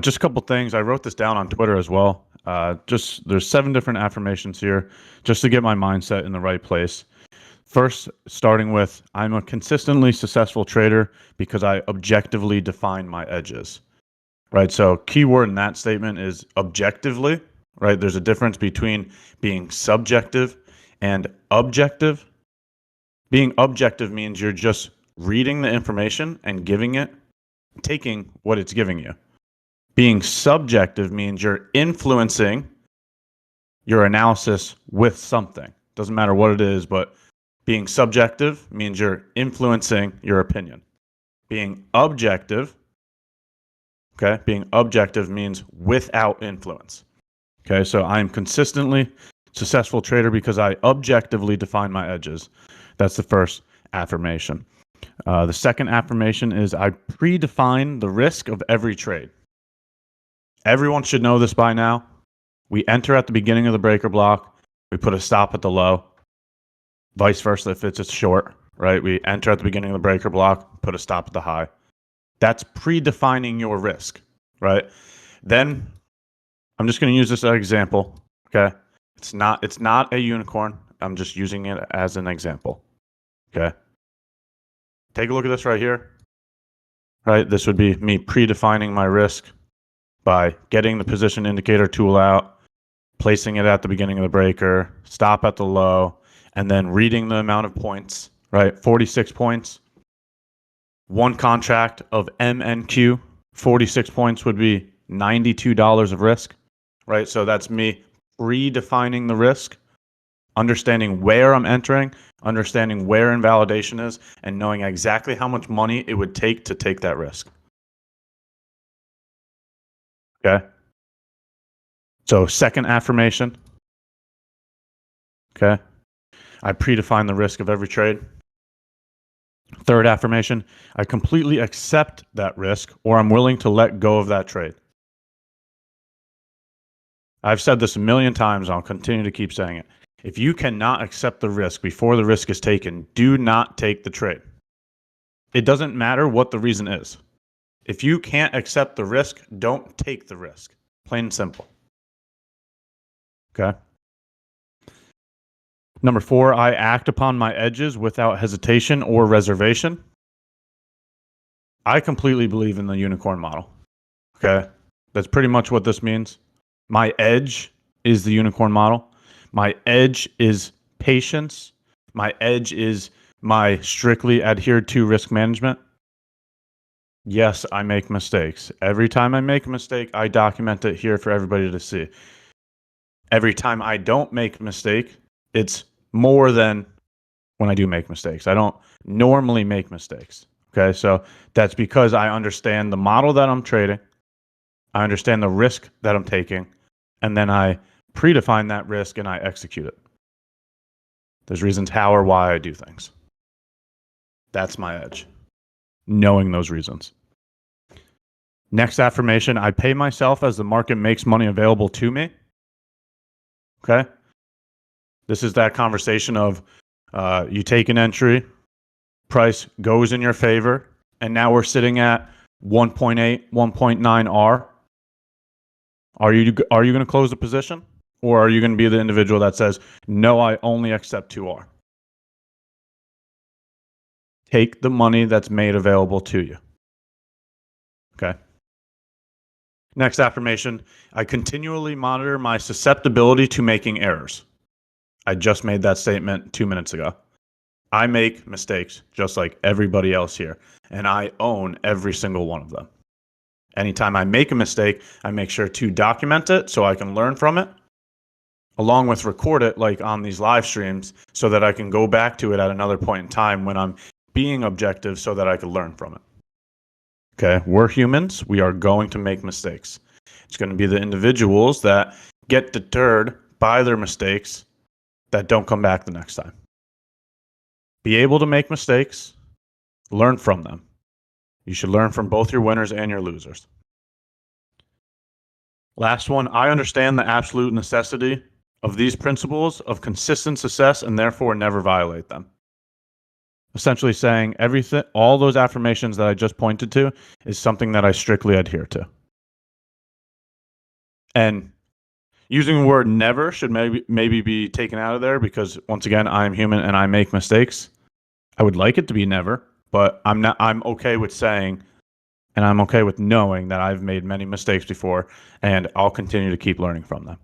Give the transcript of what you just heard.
Just a couple things. I wrote this down on Twitter as well. Just there's 7 different affirmations here, just to get my mindset in the right place. First, starting with I'm a consistently successful trader because I objectively define my edges. Right. So keyword in that statement is objectively. Right. There's a difference between being subjective and objective. Being objective means you're just reading the information and taking what it's giving you. Being subjective means you're influencing your analysis with something. Doesn't matter what it is, but being subjective means you're influencing your opinion. Being objective means without influence. Okay, so I'm consistently successful trader because I objectively define my edges. That's the first affirmation. The second affirmation is I predefine the risk of every trade. Everyone should know this by now. We enter at the beginning of the breaker block. We put a stop at the low. Vice versa if it's a short, right? We enter at the beginning of the breaker block, put a stop at the high. That's predefining your risk, right? Then I'm just going to use this as an example, okay? It's not a unicorn. I'm just using it as an example, okay? Take a look at this right here, right? This would be me predefining my risk by getting the position indicator tool out, placing it at the beginning of the breaker, stop at the low, and then reading the amount of points, right? 46 points. One contract of MNQ, 46 points would be $92 of risk, right? So that's me redefining the risk, understanding where I'm entering, understanding where invalidation is, and knowing exactly how much money it would take to take that risk. Okay. So second affirmation. Okay. I predefine the risk of every trade. Third affirmation, I completely accept that risk or I'm willing to let go of that trade. I've said this a million times. I'll continue to keep saying it. If you cannot accept the risk before the risk is taken, do not take the trade. It doesn't matter what the reason is. If you can't accept the risk, don't take the risk. Plain and simple. Okay. Number 4, I act upon my edges without hesitation or reservation. I completely believe in the unicorn model. Okay. That's pretty much what this means. My edge is the unicorn model. My edge is patience. My edge is my strictly adhered to risk management. Yes, I make mistakes. Every time I make a mistake, I document it here for everybody to see. Every time I don't make a mistake, it's more than when I do make mistakes. I don't normally make mistakes. Okay, so that's because I understand the model that I'm trading. I understand the risk that I'm taking, and then I predefine that risk and I execute it. There's reasons how or why I do things. That's my edge, knowing those reasons. Next affirmation, I pay myself as the market makes money available to me. Okay. This is that conversation of you take an entry, price goes in your favor, and now we're sitting at 1.8, 1.9 R. Are you going to close the position? Or are you going to be the individual that says, no, I only accept 2R? Take the money that's made available to you. Okay. Next affirmation, I continually monitor my susceptibility to making errors. I just made that statement 2 minutes ago. I make mistakes just like everybody else here, and I own every single one of them. Anytime I make a mistake, I make sure to document it so I can learn from it, along with record it like on these live streams so that I can go back to it at another point in time when I'm being objective so that I can learn from it. Okay, we're humans. We are going to make mistakes. It's going to be the individuals that get deterred by their mistakes that don't come back the next time. Be able to make mistakes, learn from them. You should learn from both your winners and your losers. Last one, I understand the absolute necessity of these principles of consistent success and therefore never violate them. Essentially saying everything, all those affirmations that I just pointed to is something that I strictly adhere to. And using the word never should maybe be taken out of there because once again, I'm human and I make mistakes. I would like it to be never, but I'm okay with saying and I'm okay with knowing that I've made many mistakes before and I'll continue to keep learning from them.